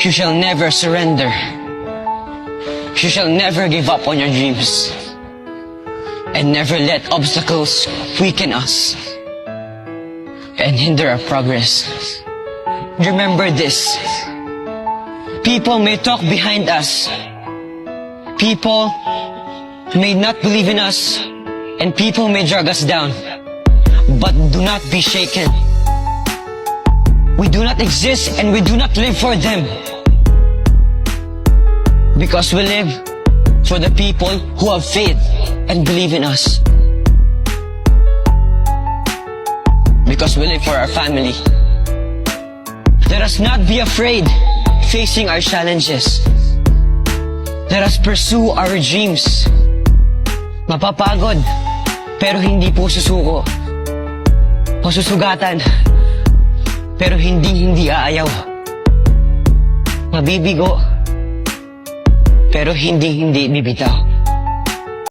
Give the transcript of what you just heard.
You shall never surrender. You shall never give up on your dreams. And never let obstacles weaken us and hinder our progress. Remember this. People may talk behind us. People may not believe in us. And people may drag us down. But do not be shaken. We do not exist and we do not live for them. Because we live for the people who have faith and believe in us. Because we live for our family. Let us not be afraid facing our challenges. Let us pursue our dreams. Mapapagod, pero hindi po susuko. Masusugatan, pero hindi aayaw. Mabibigo, pero hindi bibitaw.